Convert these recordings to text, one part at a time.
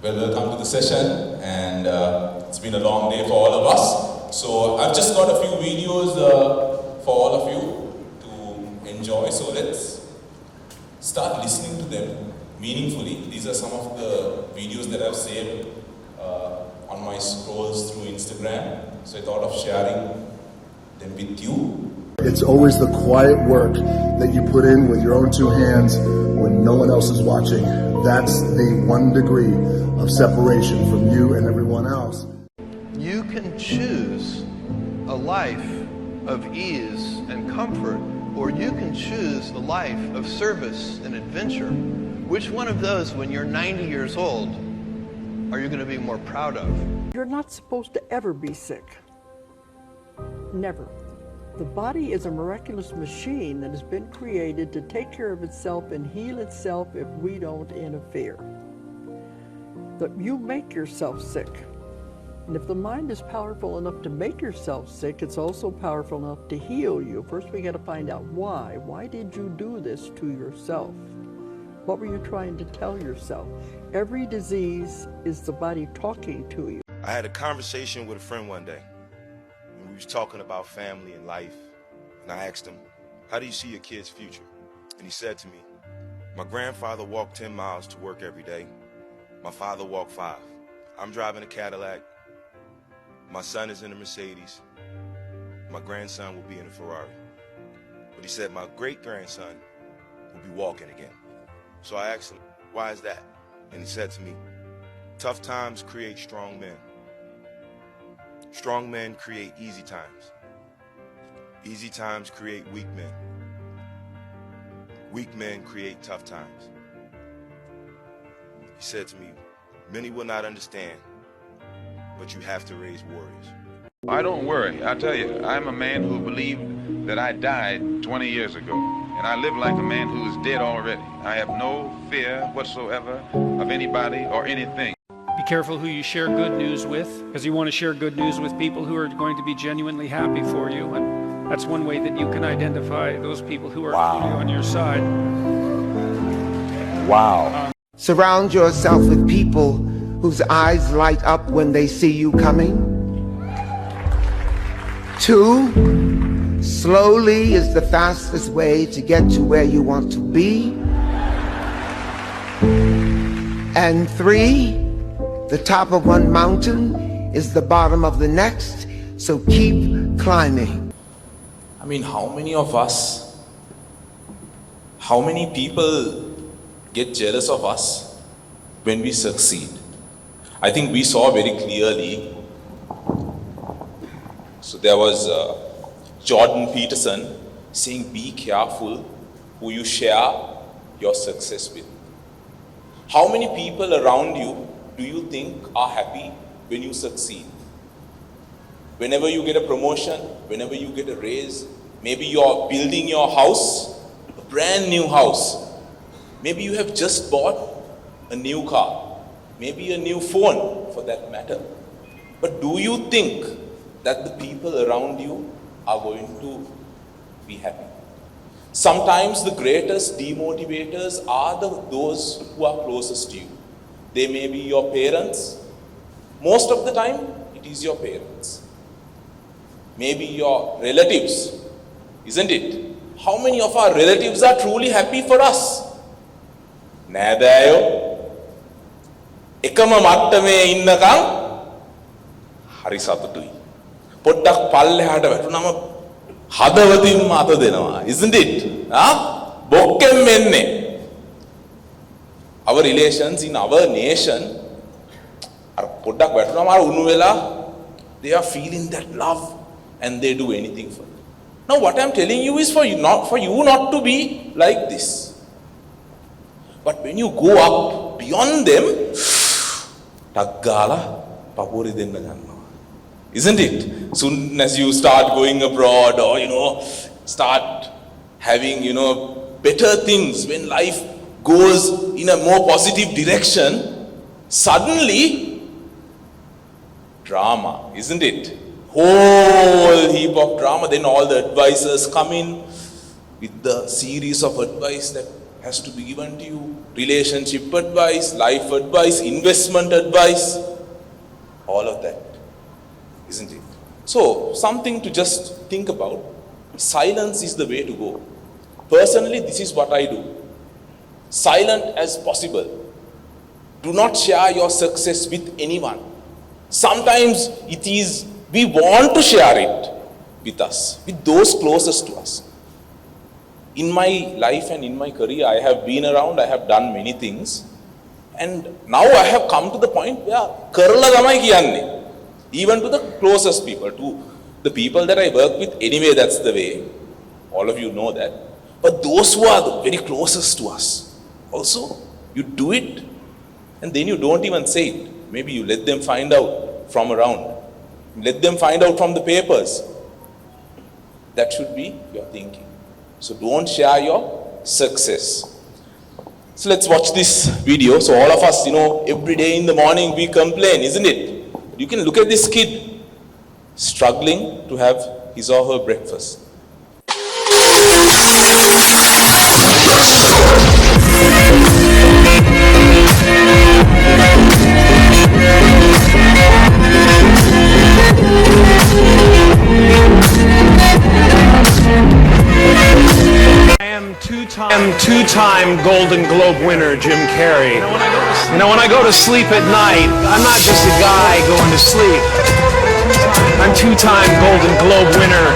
Well, welcome to the session, and it's been a long day for all of us. So I've just got a few videos for all of you to enjoy. So let's start listening to them meaningfully. These are some of the videos that I've saved on my scrolls through Instagram. So I thought of sharing them with you. It's always the quiet work that you put in with your own two hands when no one else is watching. That's the 1 degree of separation from you and everyone else. You can choose a life of ease and comfort, or you can choose a life of service and adventure. Which one of those, when you're 90 years old, are you going to be more proud of? You're not supposed to ever be sick. Never. The body is a miraculous machine that has been created to take care of itself and heal itself if we don't interfere. That you make yourself sick. And if the mind is powerful enough to make yourself sick, it's also powerful enough to heal you. First we got to find out why. Why did you do this to yourself? What were you trying to tell yourself? Every disease is the body talking to you. I had a conversation with a friend one day. We was talking about family and life, and I asked him, how do you see your kid's future? And he said to me, my grandfather walked 10 miles to work every day. My father walked 5. I'm driving a Cadillac. My son is in a Mercedes. My grandson will be in a Ferrari. But he said my great-grandson will be walking again. So I asked him, why is that? And he said to me, tough times create strong men. Strong men create easy times. Easy times create weak men. Weak men create tough times. He said to me, many will not understand, but you have to raise warriors. I don't worry. I tell you, I'm a man who believed that I died 20 years ago, and I live like a man who is dead already. I have no fear whatsoever of anybody or anything. Be careful who you share good news with, because you want to share good news with people who are going to be genuinely happy for you, and that's one way that you can identify those people who are truly on your side. Wow. Surround yourself with people whose eyes light up when they see you coming. 2, slowly is the fastest way to get to where you want to be. And 3, the top of one mountain is the bottom of the next, so keep climbing. I mean, how many people get jealous of us when we succeed? I think we saw very clearly. So there was Jordan Peterson saying, be careful who you share your success with. How many people around you do you think are happy when you succeed? Whenever you get a promotion, whenever you get a raise, maybe you're building your house, a brand new house. Maybe you have just bought a new car, maybe a new phone for that matter. But do you think that the people around you are going to be happy? Sometimes the greatest demotivators are those who are closest to you. They may be your parents. Most of the time, it is your parents. Maybe your relatives, isn't it? How many of our relatives are truly happy for us? නෑදෑයෝ එකම මට්ටමේ ඉන්නකම් හරි සතුටුයි. පොඩ්ඩක් පල්ලෙහාට වැටුනම හදවතින්ම අත දෙනවා. Isn't it? බොක්කෙන් මෙන්නේ. Our relations in our nation are පොඩ්ඩක් වැටුනම අර උණු වෙලා they are feeling that love and they do anything for it. Now what I'm telling you is for you not to be like this. But when you go up beyond them, ටක් ගාලා පපුවරි දෙන්න ගන්නවා. Isn't it? Soon as you start going abroad or start having better things, when life goes in a more positive direction, suddenly drama, isn't it? Whole heap of drama. Then all the advisors come in with the series of advice that has to be given to you. Relationship advice, life advice, investment advice, all of that, isn't it? So, something to just think about. Silence is the way to go. Personally, this is what I do. Silent as possible. Do not share your success with anyone. Sometimes it is, we want to share it with us, with those closest to us. In my life and in my career, I have been around, I have done many things. And now I have come to the point where, karla gamai kiyanne. Even to the closest people, to the people that I work with, anyway, that's the way. All of you know that. But those who are the very closest to us, also, you do it, and then you don't even say it. Maybe you let them find out from around. Let them find out from the papers. That should be your thinking. So don't share your success. So let's watch this video. So all of us, every day in the morning we complain, isn't it? You can look at this kid struggling to have his or her breakfast. Two-time Golden Globe winner Jim Carrey. When I go to sleep at night, I'm not just a guy going to sleep. I'm two-time Golden Globe winner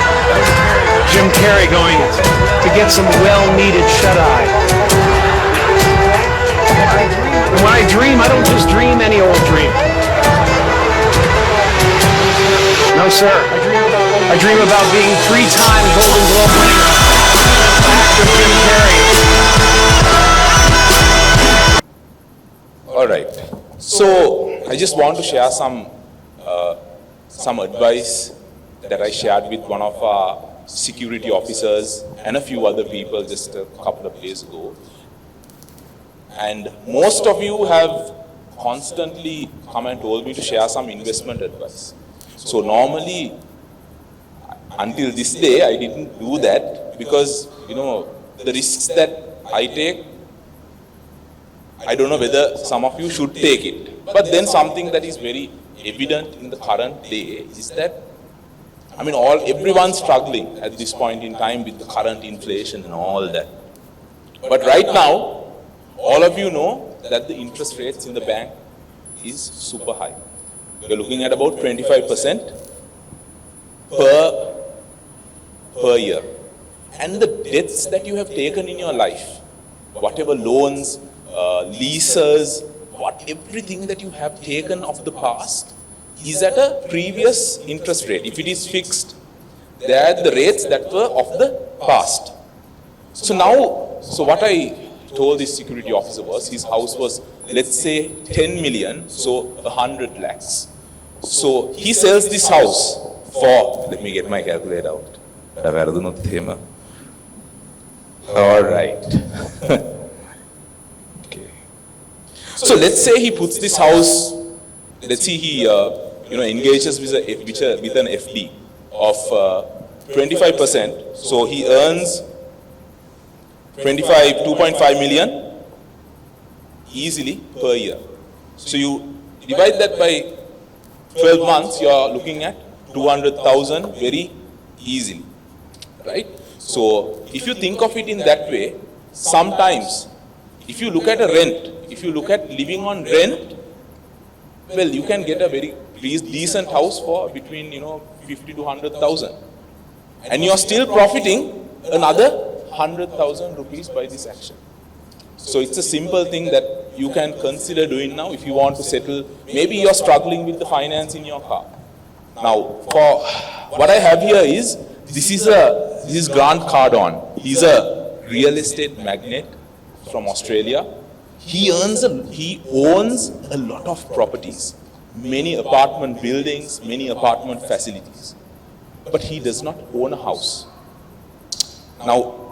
Jim Carrey going to get some well-needed shut-eye. And when I dream, I don't just dream any old dream. No, sir. I dream about being three-time Golden Globe winning actor Jim Carrey. All right. So I just want to share some advice that I shared with one of our security officers and a few other people just a couple of days ago. And most of you have constantly come and told me to share some investment advice. So normally, until this day, I didn't do that because, the risks that I take, I don't know whether some of you should take it. But then something that is very evident in the current day is that, everyone's struggling at this point in time with the current inflation and all that. But right now, all of you know that the interest rates in the bank is super high. You're looking at about 25% per year. And the debts that you have taken in your life, whatever loans, leases, everything that you have taken of the past is at a previous interest rate. If it is fixed, they are at the rates that were of the past. So what I told this security officer was, his house was, let's say, 10 million, so 100 lakhs. So he sells this house for, let me get my calculator out. All right. Okay. So let's say he puts this house, let's see he engages with an FD of 25%. So he earns 2.5 million easily per year. So you divide that by 12 months, you are looking at 200,000 very easily, right? So if you think of it in that way, sometimes if you look at a rent, if you look at living on rent, well, you can get a very decent house for between 50 to 100,000, and you are still profiting another 100,000 rupees by this action. So it's a simple thing that you can consider doing now if you want to settle. Maybe you're struggling with the finance in your car. Now, for what I have here is, this is Grant Cardone. He's a real estate magnate from Australia. He owns a lot of properties, many apartment buildings, many apartment facilities. But he does not own a house. Now,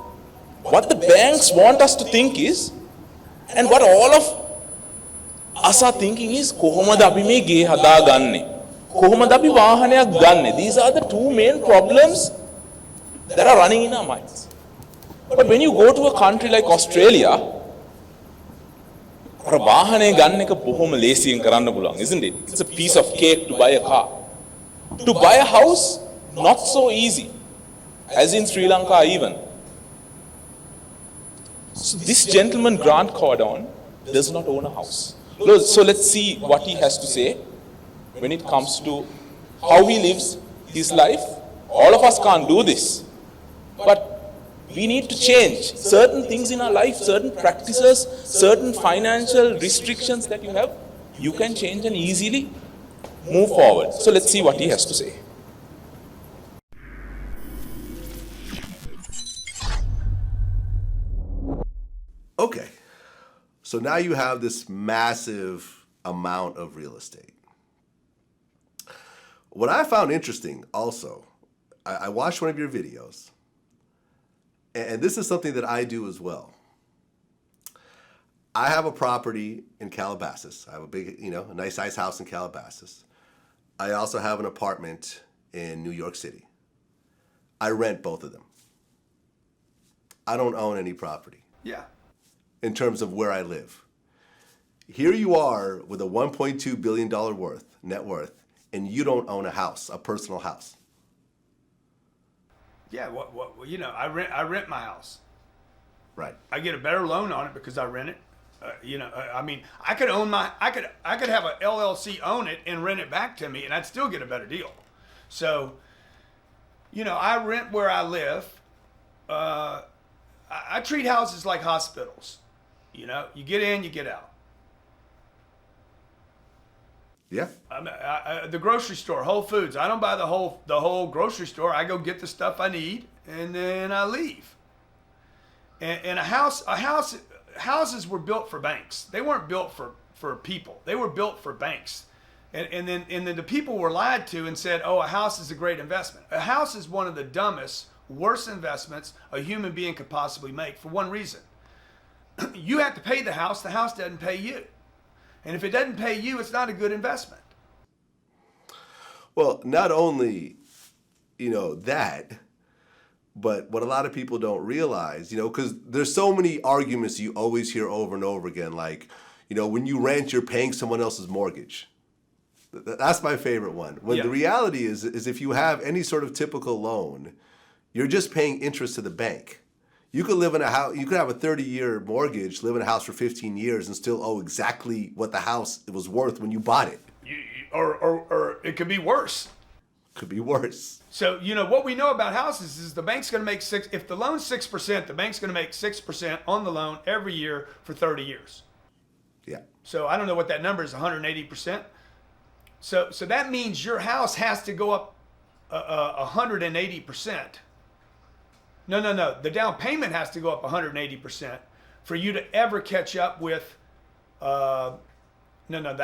what the banks want us to think is, and what all of us are thinking is, කොහොමද අපි මේ ගේ හදාගන්නේ? කොහොමද අපි වාහනයක් ගන්නෙ? These are the two main problems that are running in our minds. But when you go to a country like Australia, වාහනේ ගන්න එක බොහොම ලේසියෙන් කරන්න පුළුවන්, isn't it? It's a piece of cake to buy a car. To buy a house, not so easy, as in Sri Lanka even. So this gentleman, Grant Cardone, does not own a house. So let's see what he has to say when it comes to how he lives his life. All of us can't do this, but we need to change certain things in our life, certain practices, certain financial restrictions that you have. You can change and easily move forward. So let's see what he has to say. Okay, so now you have this massive amount of real estate. What I found interesting also, I watched one of your videos, and this is something that I do as well. I have a property in Calabasas. I have a big, a nice size house in Calabasas. I also have an apartment in New York City. I rent both of them. I don't own any property. Yeah. In terms of where I live. Here you are with a $1.2 billion net worth, and you don't own a house, a personal house. Yeah, I rent my house. Right. I get a better loan on it because I rent it. I could have a LLC own it and rent it back to me, and I'd still get a better deal. So, I rent where I live. I treat houses like hospitals. You get in, you get out. Yeah. The grocery store, Whole Foods. I don't buy the whole grocery store. I go get the stuff I need, and then I leave. And houses were built for banks. They weren't built for people. They were built for banks. And then the people were lied to and said, oh, a house is a great investment. A house is one of the dumbest, worst investments a human being could possibly make for one reason. You have to pay the house doesn't pay you. And if it doesn't pay you, it's not a good investment. Well, not only, that, but what a lot of people don't realize, because there's so many arguments you always hear over and over again, like, when you rent, you're paying someone else's mortgage. That's my favorite one. When the reality is if you have any sort of typical loan, you're just paying interest to the bank. You could live in a house, you could have a 30-year mortgage, live in a house for 15 years and still owe exactly what the house was worth when you bought it. Or it could be worse. Could be worse. So, what we know about houses is the bank's going to make if the loan's 6%, the bank's going to make 6% on the loan every year for 30 years. Yeah. So I don't know what that number is, 180%. So that means your house has to go up 180%. No. The down payment has to go up 180% for you to ever catch up with. The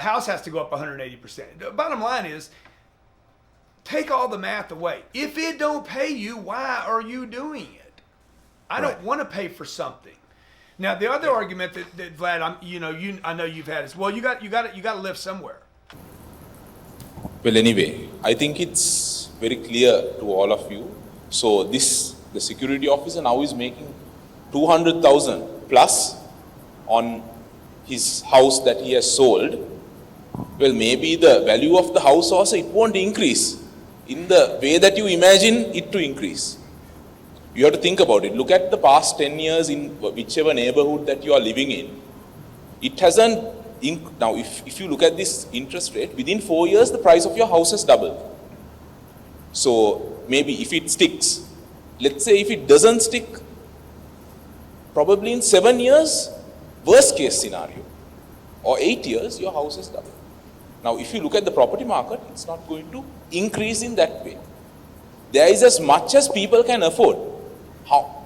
house has to go up 180%. The bottom line is, take all the math away. If it don't pay you, why are you doing it? I don't want to pay for something. Now the other argument that Vlad, I know you've had is, well, you got to live somewhere. Well, anyway, I think it's very clear to all of you. So the security officer now is making 200,000 plus on his house that he has sold. Well, maybe the value of the house also, it won't increase in the way that you imagine it to increase. You have to think about it. Look at the past 10 years in whichever neighborhood that you are living in. It hasn't, now if you look at this interest rate, within 4 years the price of your house has doubled. So maybe if it sticks, let's say if it doesn't stick, probably in 7 years, worst case scenario, or 8 years, your house is doubled. Now, if you look at the property market, it's not going to increase in that way. There is as much as people can afford.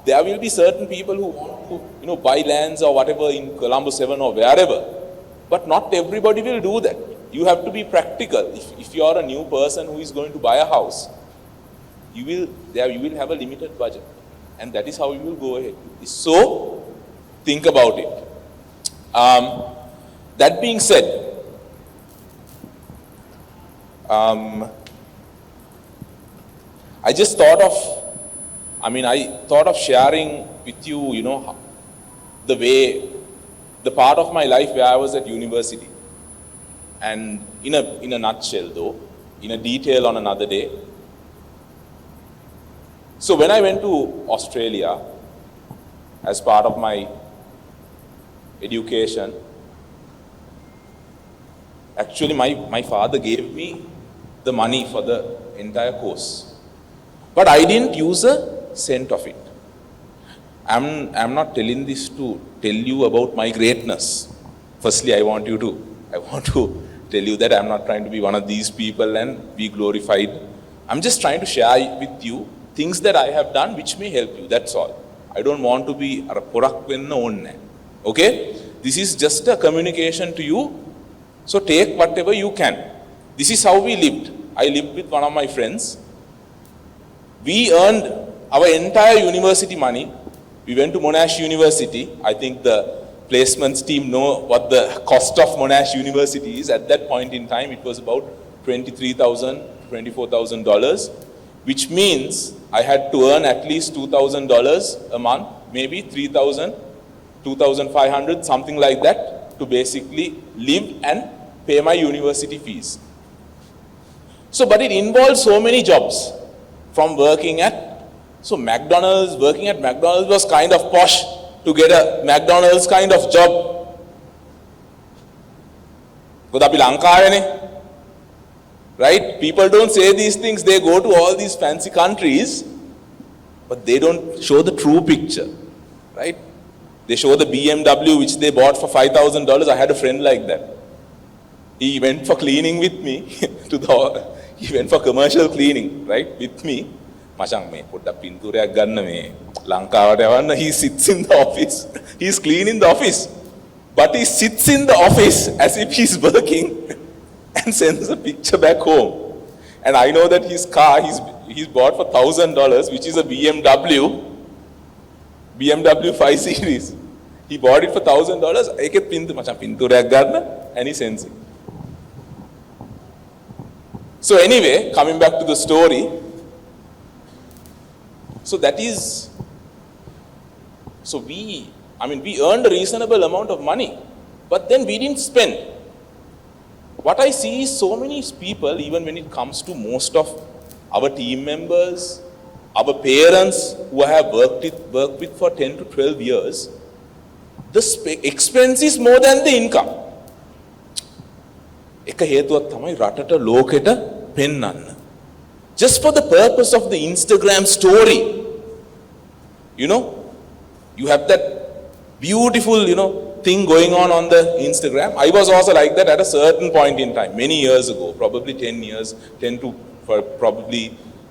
There will be certain people who want to, buy lands or whatever in Colombo 7 or wherever, but not everybody will do that. You have to be practical. If you are a new person who is going to buy a house, you will have a limited budget, and that is how you will go ahead with this. So think about it. That being said, I thought of sharing with you, the way, the part of my life where I was at university. And in a nutshell though, in a detail on another day. So when I went to Australia as part of my education, actually my father gave me the money for the entire course. But I didn't use a cent of it. I'm not telling this to tell you about my greatness. Firstly, I want to tell you that I'm not trying to be one of these people and be glorified. I'm just trying to share with you things that I have done which may help you. That's all. I don't want to be a porak wenna onne. Okay? This is just a communication to you. So take whatever you can. This is how we lived. I lived with one of my friends. We earned our entire university money. We went to Monash University. I think the placements team know what the cost of Monash University is. At that point in time, it was about $23,000, $24,000, which means I had to earn at least $2,000 a month, maybe $3,000, $2,500, something like that, to basically live and pay my university fees. So, but it involved so many jobs, from working at working at McDonald's was kind of posh to get a McDonald's kind of job. Right? People don't say these things, they go to all these fancy countries, but they don't show the true picture. Right? They show the BMW which they bought for $5,000. I had a friend like that. He went for cleaning with me he went for commercial cleaning, right, with me. Machang me putta pinturයක් ganna me ලංකාවට යවන්න. He sits in the office. He's cleaning the office. But he sits in the office as if he's working and sends a picture back home. And I know that his car he's bought for $1,000, which is a BMW 5 Series. He bought it for $1,000. ඒකෙත් පින්තූරයක් ගන්න, and he sends it. So anyway, coming back to the story. So that is, we earned a reasonable amount of money, but then we didn't spend. What I see is so many people, even when it comes to most of our team members, our parents who I have worked with for 10 to 12 years, the expense is more than the income. එක හේතුවක් තමයි රටට ලෝකෙට පෙන්වන්න. Just for the purpose of the Instagram story. You have that beautiful, thing going on the Instagram. I was also like that at a certain point in time, many years ago, probably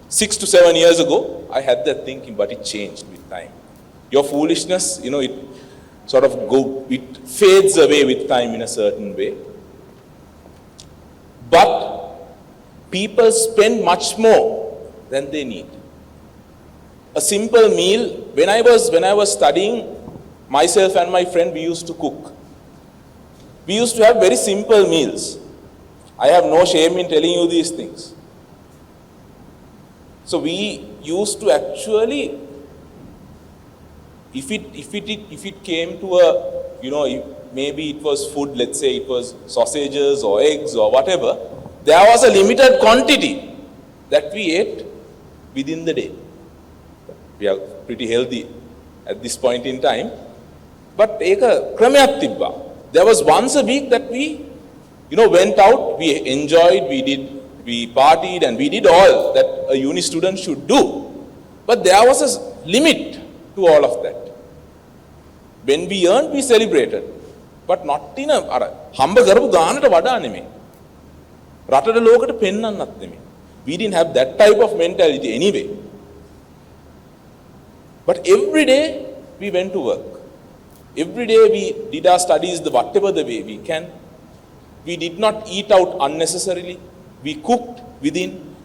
6 to 7 years ago, I had that thinking, but it changed with time. Your foolishness, it sort of it fades away with time in a certain way. But people spend much more than they need. A simple meal, when I was studying, myself and my friend, we used to cook. We used to have very simple meals. I have no shame in telling you these things. So we used to actually, if it came to a, maybe it was food, let's say it was sausages or eggs or whatever, there was a limited quantity that we ate within the day. We are pretty healthy at this point in time. But there was once a week that we, went out, we enjoyed, we partied, and we did all that a uni student should do. But there was a limit to all of that. When we earned, we celebrated. But not in a hamba garapu ganata wada නෙමෙයි. රටට ලෝකෙට පෙන්වන්නත් නෙමෙයි. We didn't have that type of mentality anyway. But every day we went to work. Every day we did our studies whatever the way we can. We did not eat out unnecessarily. We cooked within.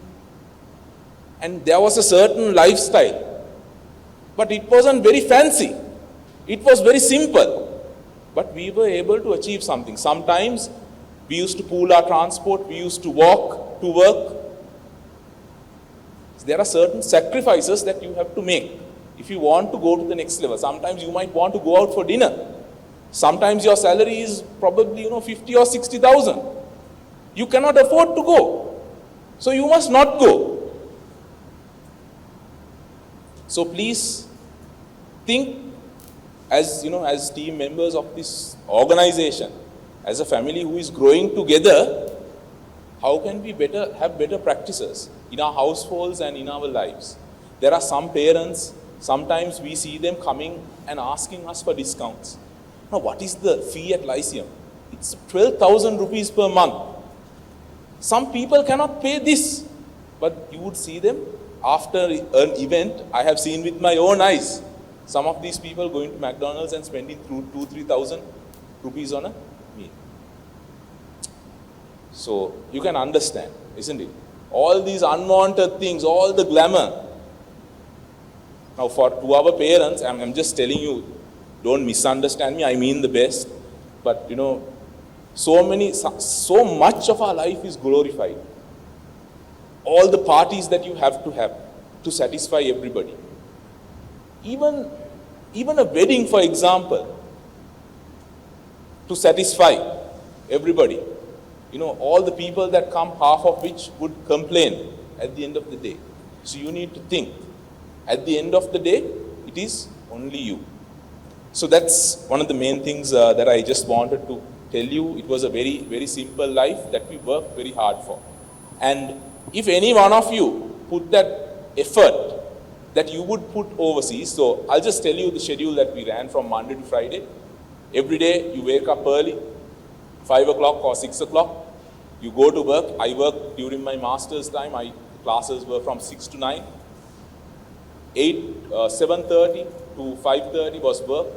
And there was a certain lifestyle. But it wasn't very fancy. It was very simple. But we were able to achieve something. Sometimes we used to pool our transport. We used to walk to work. There are certain sacrifices that you have to make If you want to go to the next level, sometimes you might want to go out for dinner. Sometimes your salary is probably 50 or 60,000. You cannot afford to go, so you must not go. So please think as as team members of this organization, as a family who is growing together. How can we have better practices in our households and in our lives? There are some parents, sometimes we see them coming and asking us for discounts. Now, what is the fee at Lyceum? It's 12,000 rupees per month. Some people cannot pay this, but you would see them after an event. I have seen with my own eyes some of these people going to McDonald's and spending 2,000-3,000 rupees on a meal. So you can understand, isn't it? All these unwanted things, all the glamour. Now, to our parents, I'm just telling you, don't misunderstand me, I mean the best. But so much of our life is glorified. All the parties that you have to satisfy everybody. Even a wedding, for example, to satisfy everybody. All the people that come, half of which would complain at the end of the day. So you need to think, at the end of the day, it is only you. So that's one of the main things that I just wanted to tell you. It was a very, very simple life that we worked very hard for. And if any one of you put that effort that you would put overseas, so I'll just tell you the schedule that we ran from Monday to Friday. Every day you wake up early, 5 o'clock or 6 o'clock, you go to work. I worked during my master's time. My classes were from 6 to 9. 7:30 to 5:30 was work.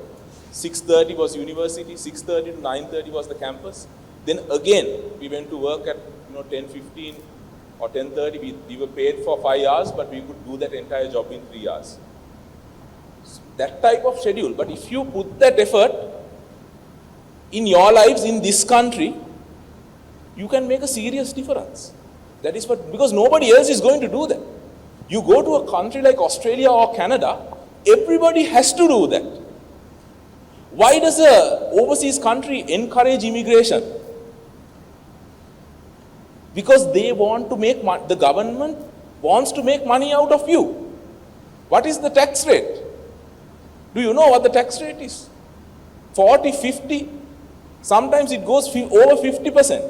6:30 was university. 6:30 to 9:30 was the campus. Then again, we went to work at 10:15 or 10:30. We were paid for 5 hours, but we could do that entire job in 3 hours. So that type of schedule. But if you put that effort in your lives in this country, you can make a serious difference. That is because nobody else is going to do that. You go to a country like Australia or Canada, everybody has to do that. Why does a overseas country encourage immigration? Because they want to make money. The government wants to make money out of you. What is the tax rate? Do you know what the tax rate is? 40, 50, sometimes it goes over 50%.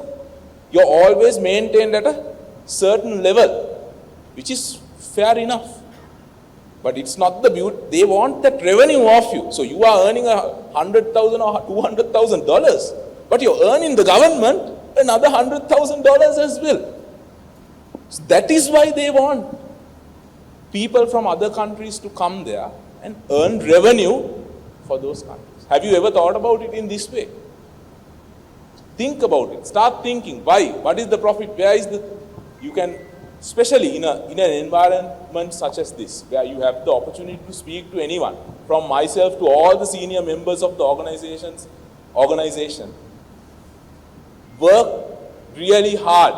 You're always maintained at a certain level, which is fair enough. But it's not the beauty. They want that revenue off you. So you are earning $100,000 or $200,000, but you're earning the government another $100,000 as well. So that is why they want people from other countries to come there and earn revenue for those countries. Have you ever thought about it in this way? Think about it. Start thinking. Why? What is the profit? Where is you can, especially in an environment such as this, where you have the opportunity to speak to anyone, from myself to all the senior members of the organization, work really hard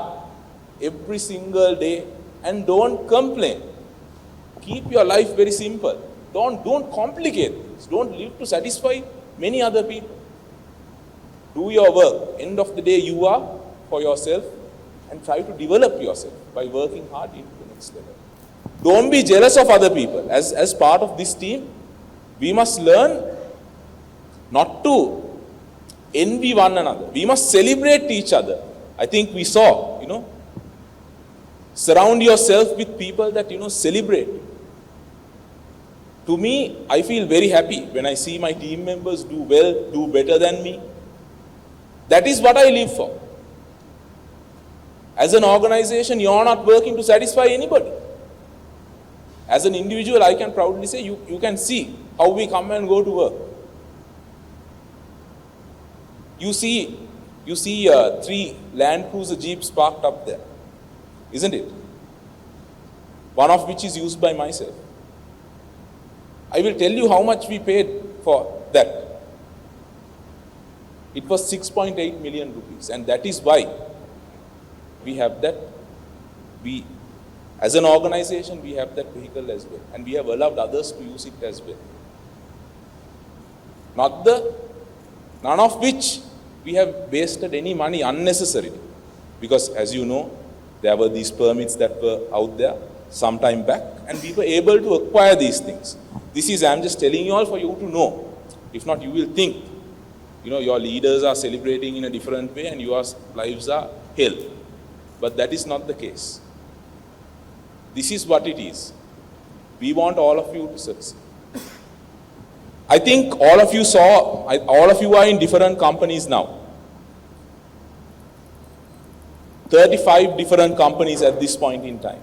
every single day and don't complain. Keep your life very simple. Don't complicate things. Don't live to satisfy many other people. Do your work. End of the day, you are for yourself, and try to develop yourself by working hard into the next level. Don't be jealous of other people. As part of this team, we must learn not to envy one another. We must celebrate each other. I think we saw, surround yourself with people that, celebrate. To me, I feel very happy when I see my team members do well, do better than me. That is what I live for. As an organization, you are not working to satisfy anybody. As an individual, I can proudly say, you can see how we come and go to work. You see 3 Land Cruiser Jeeps parked up there, isn't it? One of which is used by myself. I will tell you how much we paid for that. It was 6.8 million rupees, and that is why we have that. We As an organization, we have that vehicle as well, and we have allowed others to use it as well. None of which we have wasted any money unnecessarily. Because as you know, there were these permits that were out there some time back, and we were able to acquire these things. I'm just telling you all for you to know. If not, you will think, your leaders are celebrating in a different way and your lives are hell. But that is not the case. This is what it is. We want all of you to succeed. I think all of you are in different companies now. 35 different companies at this point in time.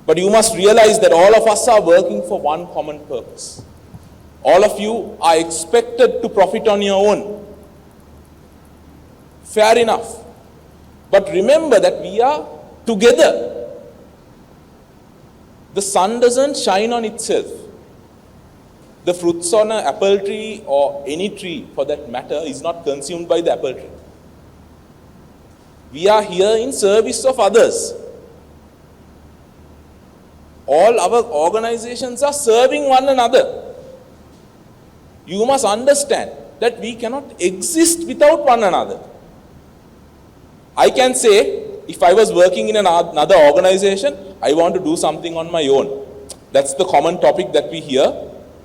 But you must realize that all of us are working for one common purpose. All of you are expected to profit on your own. Fair enough. But remember that we are together. The sun doesn't shine on itself. The fruits on an apple tree or any tree for that matter is not consumed by the apple tree. We are here in service of others. All our organizations are serving one another. You must understand that we cannot exist without one another. I can say, if I was working in another organization, I want to do something on my own. That's the common topic that we hear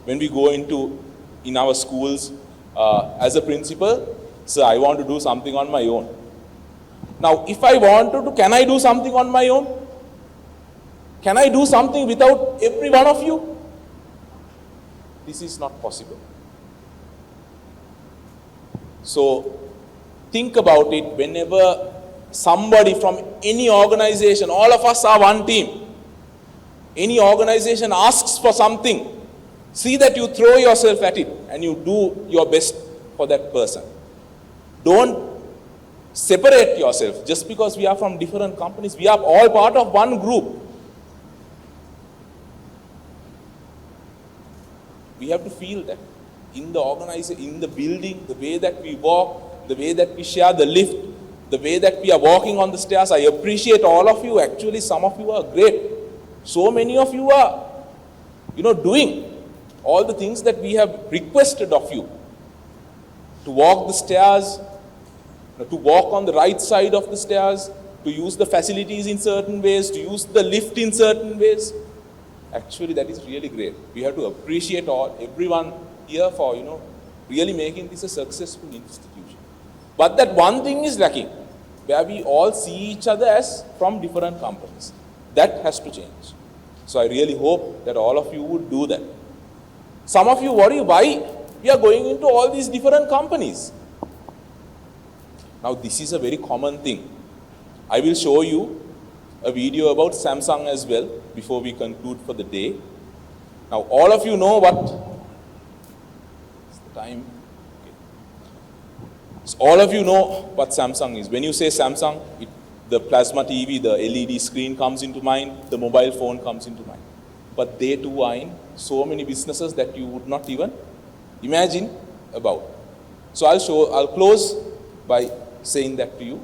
when we go in our schools as a principal. So I want to do something on my own. Now, if I wanted to, can I do something on my own? Can I do something without every one of you? This is not possible. So, think about it whenever somebody from any organization, all of us are one team. Any organization asks for something, see that you throw yourself at it and you do your best for that person. Don't separate yourself just because we are from different companies. We are all part of one group. We have to feel that in the organization, in the building, the way that we walk, the way that we share the lift, the way that we are walking on the stairs. I appreciate all of you. Actually, some of you are great. So many of you are, doing all the things that we have requested of you. To walk the stairs, to walk on the right side of the stairs, to use the facilities in certain ways, to use the lift in certain ways. Actually, that is really great. We have to appreciate everyone here for, really making this a successful institution. But that one thing is lacking, where we all see each other as from different companies. That has to change. So I really hope that all of you would do that. Some of you worry why we are going into all these different companies. Now, this is a very common thing. I will show you a video about Samsung as well before we conclude for the day. Now, all of you know what is the time. Okay. So all of you know what Samsung is. When you say Samsung, the plasma TV, the LED screen comes into mind, the mobile phone comes into mind. But they too are in so many businesses that you would not even imagine about. So I'll close by saying that to you.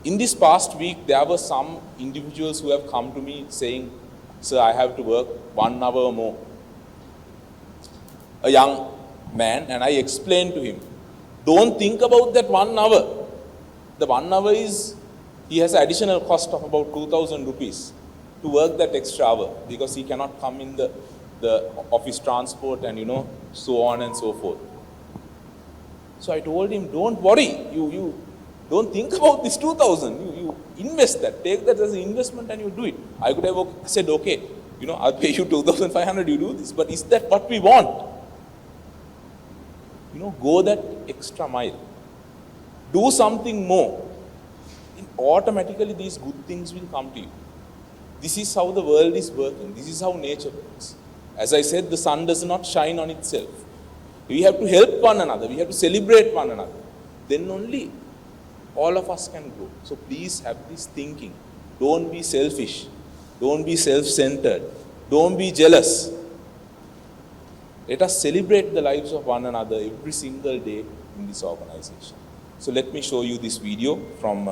In this past week, there were some individuals who have come to me saying, "Sir, I have to work 1 hour more." A young man, and I explained to him, don't think about that 1 hour. The 1 hour he has an additional cost of about 2,000 rupees to work that extra hour because he cannot come in the office transport and so on and so forth. So I told him, don't worry, you don't think about this 2,000, you invest that, take that as an investment and you do it. I could have said, okay, I'll pay you 2,500, you do this, but is that what we want? Go that extra mile. Do something more. And automatically these good things will come to you. This is how the world is working. This is how nature works. As I said, the sun does not shine on itself. We have to help one another. We have to celebrate one another. Then only all of us can grow. So please have this thinking. Don't be selfish. Don't be self-centered. Don't be jealous. Let us celebrate the lives of one another every single day in this organization. So let me show you this video from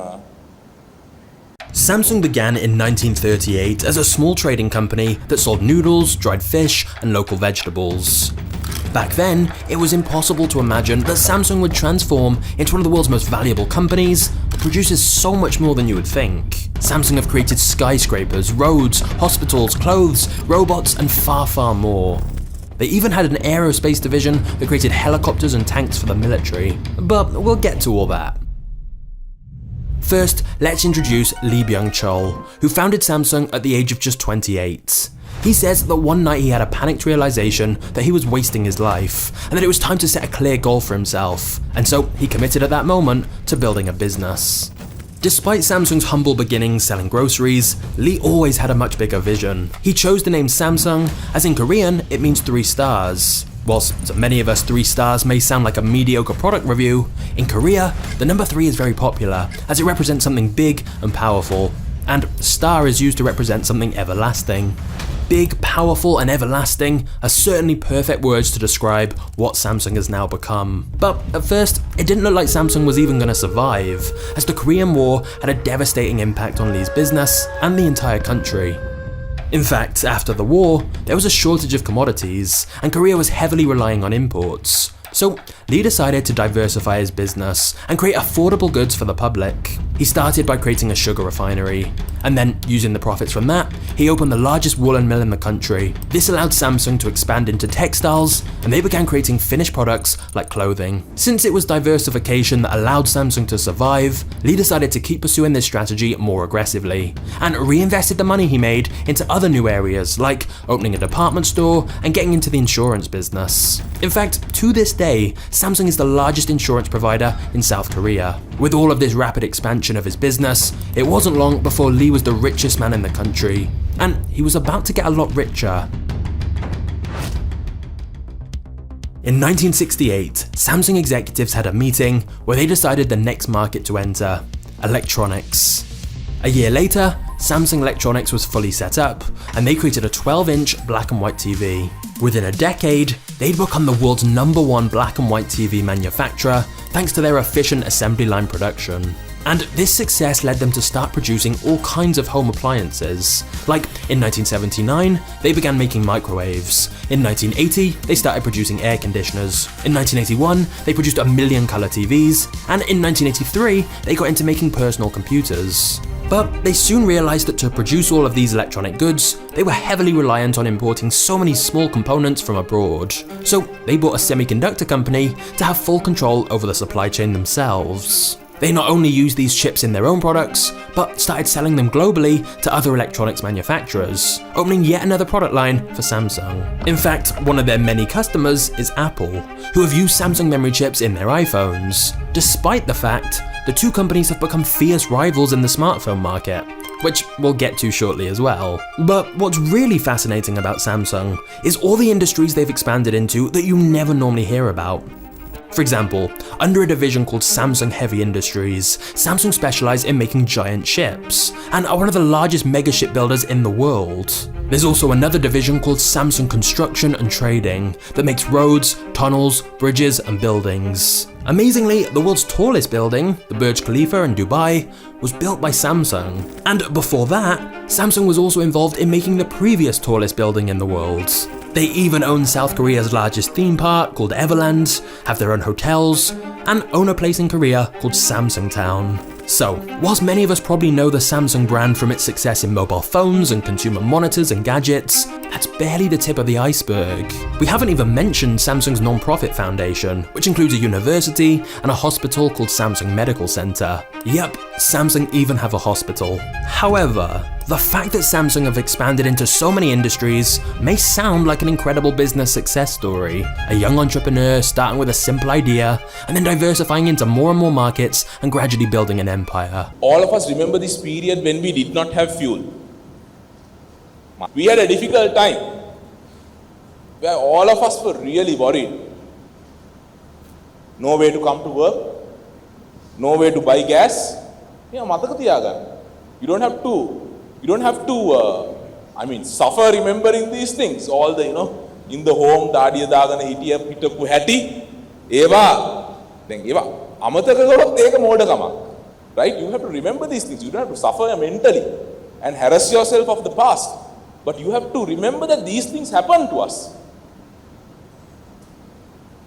Samsung began in 1938 as a small trading company that sold noodles, dried fish, and local vegetables. Back then, it was impossible to imagine that Samsung would transform into one of the world's most valuable companies that produces so much more than you would think. Samsung have created skyscrapers, roads, hospitals, clothes, robots, and far, far more. They even had an aerospace division that created helicopters and tanks for the military. But we'll get to all that. First, let's introduce Lee Byung-chul, who founded Samsung at the age of just 28. He says that one night he had a panicked realization that he was wasting his life, and that it was time to set a clear goal for himself, and so he committed at that moment to building a business. Despite Samsung's humble beginnings selling groceries, Lee always had a much bigger vision. He chose the name Samsung, as in Korean it means 3 stars. Whilst to many of us 3 stars may sound like a mediocre product review, in Korea the number 3 is very popular, as it represents something big and powerful, and star is used to represent something everlasting. Big, powerful, and everlasting are certainly perfect words to describe what Samsung has now become. But at first, it didn't look like Samsung was even going to survive, as the Korean War had a devastating impact on Lee's business and the entire country. In fact, after the war, there was a shortage of commodities, and Korea was heavily relying on imports. So Lee decided to diversify his business and create affordable goods for the public. He started by creating a sugar refinery, and then using the profits from that, he opened the largest woolen mill in the country. This allowed Samsung to expand into textiles, and they began creating finished products like clothing. Since it was diversification that allowed Samsung to survive, Lee decided to keep pursuing this strategy more aggressively, and reinvested the money he made into other new areas like opening a department store and getting into the insurance business. In fact, to this day, Samsung is the largest insurance provider in South Korea. With all of this rapid expansion of his business, it wasn't long before Lee was the richest man in the country, and he was about to get a lot richer. In 1968, Samsung executives had a meeting where they decided the next market to enter: electronics. A year later, Samsung Electronics was fully set up, and they created a 12-inch black and white TV. Within a decade, they'd become the world's #1 black and white TV manufacturer thanks to their efficient assembly line production. And this success led them to start producing all kinds of home appliances. Like in 1979, they began making microwaves. In 1980, they started producing air conditioners. In 1981, they produced 1 million color TVs. And in 1983, they got into making personal computers. But they soon realized that to produce all of these electronic goods, they were heavily reliant on importing so many small components from abroad. So they bought a semiconductor company to have full control over the supply chain themselves. They not only used these chips in their own products, but started selling them globally to other electronics manufacturers, opening yet another product line for Samsung. In fact, one of their many customers is Apple, who have used Samsung memory chips in their iPhones, despite the fact the two companies have become fierce rivals in the smartphone market, which we'll get to shortly as well. But what's really fascinating about Samsung is all the industries they've expanded into that you never normally hear about. For example, under a division called Samsung Heavy Industries, Samsung specialize in making giant ships, and are one of the largest mega shipbuilders in the world. There's also another division called Samsung Construction and Trading that makes roads, tunnels, bridges, and buildings. Amazingly, the world's tallest building, the Burj Khalifa in Dubai, was built by Samsung. And before that, Samsung was also involved in making the previous tallest building in the world. They even own South Korea's largest theme park called Everland, have their own hotels, and own a place in Korea called Samsung Town. So, whilst many of us probably know the Samsung brand from its success in mobile phones and consumer monitors and gadgets, that's barely the tip of the iceberg. We haven't even mentioned Samsung's non-profit foundation, which includes a university and a hospital called Samsung Medical Center. Yep, Samsung even have a hospital. However, the fact that Samsung have expanded into so many industries may sound like an incredible business success story. A young entrepreneur starting with a simple idea and then diversifying into more and more markets and gradually building an empire. All of us remember this period when we did not have fuel. We had a difficult time where all of us were really worried. No way to come to work, no way to buy gas. You don't have to suffer remembering these things. All the, in the home, dadiya dagana hitiya pitapu hati, eva amataka gorot eka modakama. right? You have to remember these things. You don't have to suffer mentally and harass yourself of the past. But you have to remember that these things happened to us.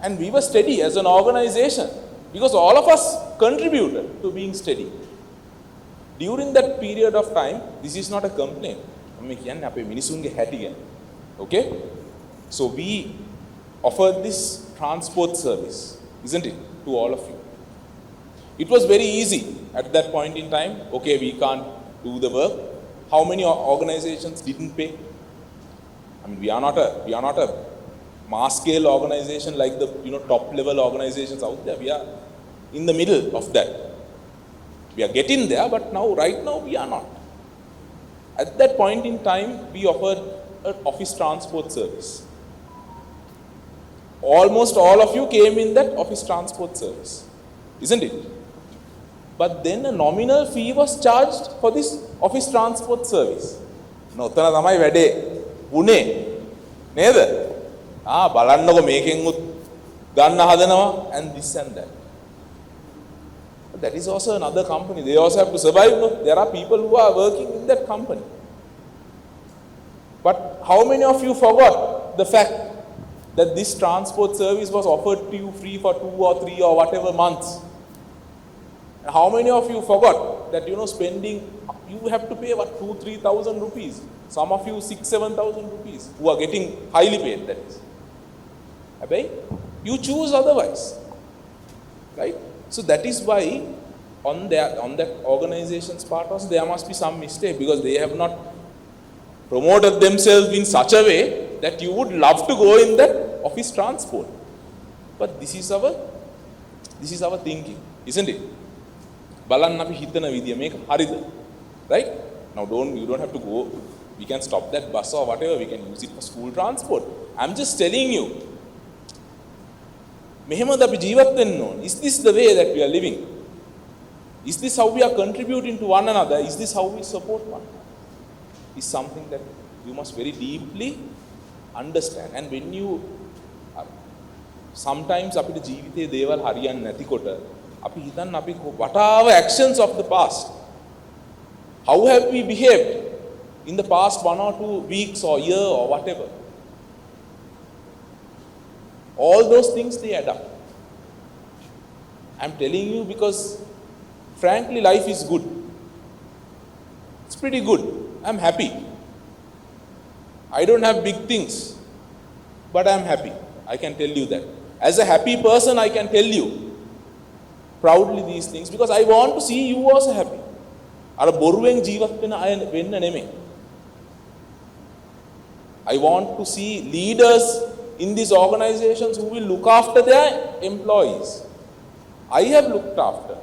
And we were steady as an organization because all of us contributed to being steady. During that period of time, this is not a complaint. Okay? So we offered this transport service, isn't it, to all of you. It was very easy at that point in time. Okay, we can't do the work. How many organizations didn't pay? I mean, we are not a mass scale organization like the top level organizations out there. We are in the middle of that. We are getting there, but right now we are not. At that point in time, we offered an office transport service. Almost all of you came in that office transport service, isn't it? But then a nominal fee was charged for this office transport service. නොතන තමයි වැඩේ උනේ නේද? බලන්නකො මේකෙන් ගන්න හදනවා and this and that. But that is also another company. They also have to survive. No? There are people who are working in that company. But how many of you forgot the fact that this transport service was offered to you free for 2 or 3 or whatever months? And how many of you forgot that spending, you have to pay 2,000-3,000 rupees. Some of you 6,000-7,000 rupees who are getting highly paid, that is. Okay? You choose otherwise, right? So that is why on that organization's part also there must be some mistake, because they have not promoted themselves in such a way that you would love to go in that office transport. But this is our thinking, isn't it? බලන්න අපි හිතන විදිය මේක හරිද? Right? Now you don't have to go, we can stop that bus or whatever, we can use it for school transport. I'm just telling you, මෙහෙමද අපි ජීවත් වෙන්න ඕන? Is this the way that we are living? Is this how we are contributing to one another? Is this how we support one another? Is something that you must very deeply understand. And when you sometimes අපිට ජීවිතයේ දේවල් හරියන්නේ නැතිකොට අපි හිතන්න අපි what are our actions of the past? How have we behaved in the past 1 or 2 weeks or year or whatever? All those things, they add up. I'm telling you because frankly life is good. It's pretty good. I'm happy. I don't have big things, but I'm happy. I can tell you that. As a happy person, I can tell you proudly these things, because I want to see you also happy. අර බොරුවෙන් ජීවත් වෙන අය වෙන්න නෙමෙයි. I want to see leaders in these organizations who will look after their employees. I have looked after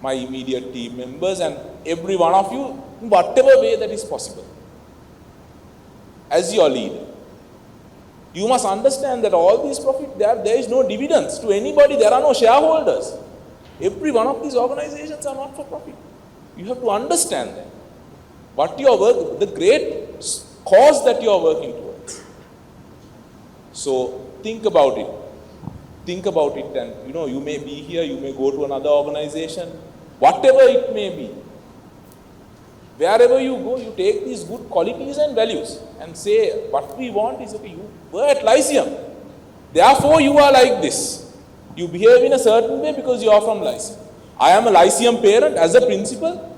my immediate team members and every one of you in whatever way that is possible. As your leader, you must understand that all these profit, there is no dividends to anybody, there are no shareholders. Every one of these organizations are not for profit. You have to understand that. What your work, the great cause that you are working towards. So think about it. Think about it, and you may be here, you may go to another organization, whatever it may be. Wherever you go, you take these good qualities and values and say, what we want is, okay, you were at Lyceum, therefore you are like this. You behave in a certain way because you are from Lyceum. I am a Lyceum parent. As a principal,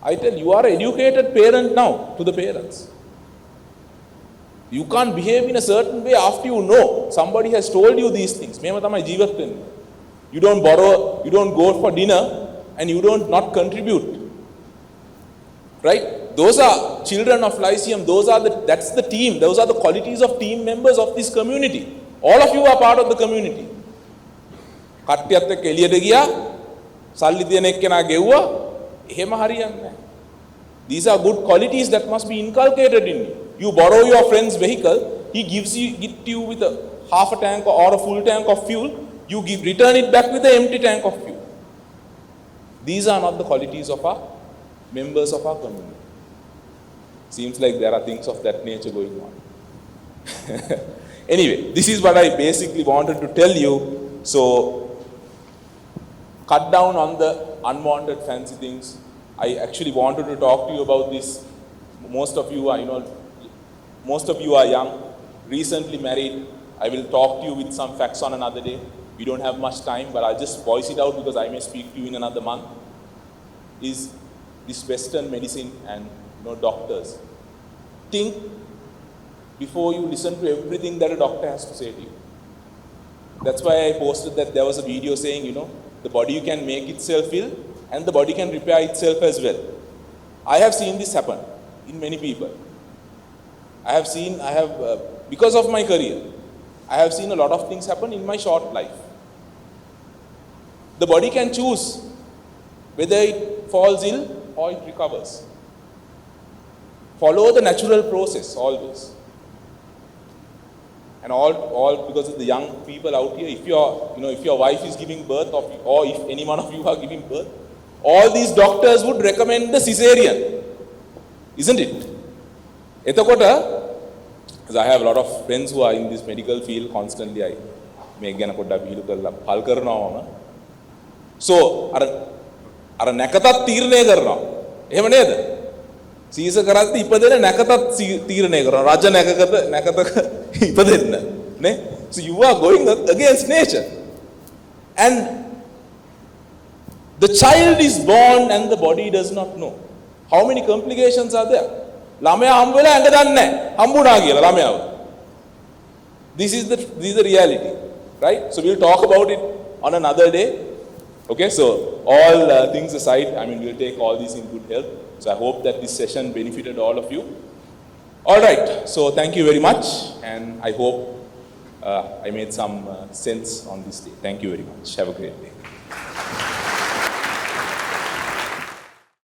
I tell you are an educated parent now to the parents. You can't behave in a certain way after you know somebody has told you these things. You don't borrow, you don't go for dinner, and you don't not contribute. Right? Those are children of Lyceum. That's the team. Those are the qualities of team members of this community. All of you are part of the community. කට්ටියත් එක්ක එළියට ගියා, සල්ලි දෙන එක්කෙනා ගෙව්වා, එහෙම හරියන්නේ නැහැ. These are good qualities that must be inculcated in you. You borrow your friend's vehicle, he gives you with a half a tank or a full tank of fuel, you return it back with an empty tank of fuel. These are not the qualities of our members of our community. Seems like there are things of that nature going on. Anyway, this is what I basically wanted to tell you. So cut down on the unwanted fancy things. I actually wanted to talk to you about this. Most of you are, most of you are young, recently married. I will talk to you with some facts on another day. We don't have much time, but I'll just voice it out because I may speak to you in another month. Is this Western medicine and doctors. Think before you listen to everything that a doctor has to say to you. That's why I posted that there was a video saying, the body can make itself ill and the body can repair itself as well. I have seen this happen in many people. Because of my career, I have seen a lot of things happen in my short life. The body can choose whether it falls ill or it recovers. Follow the natural process always. And all because of the young people out here, if your wife is giving birth or if any one of you are giving birth, all these doctors would recommend the cesarean, isn't it? Because I have a lot of friends who are in this medical field constantly. I make pal karna. So, අර නැකතත් තීරණය කරනවා. එහෙම නේද? සීස කරද්දී ඉපදෙන නැකතත් තීරණය කරනවා. රජ නැකතක ඉපදෙන්න. නේ? So you are going against nature. And the child is born and the body does not know. How many complications are there? ළමයා හම්බ වෙලා ඇඟ දන්නේ නැහැ. හම්බුණා කියලා ළමයාව. This is the reality, right? So we'll talk about it on another day. Okay, so all things aside, we'll take all these in good health. So I hope that this session benefited all of you. All right, so thank you very much, and I hope I made some sense on this day. Thank you very much. Have a great day.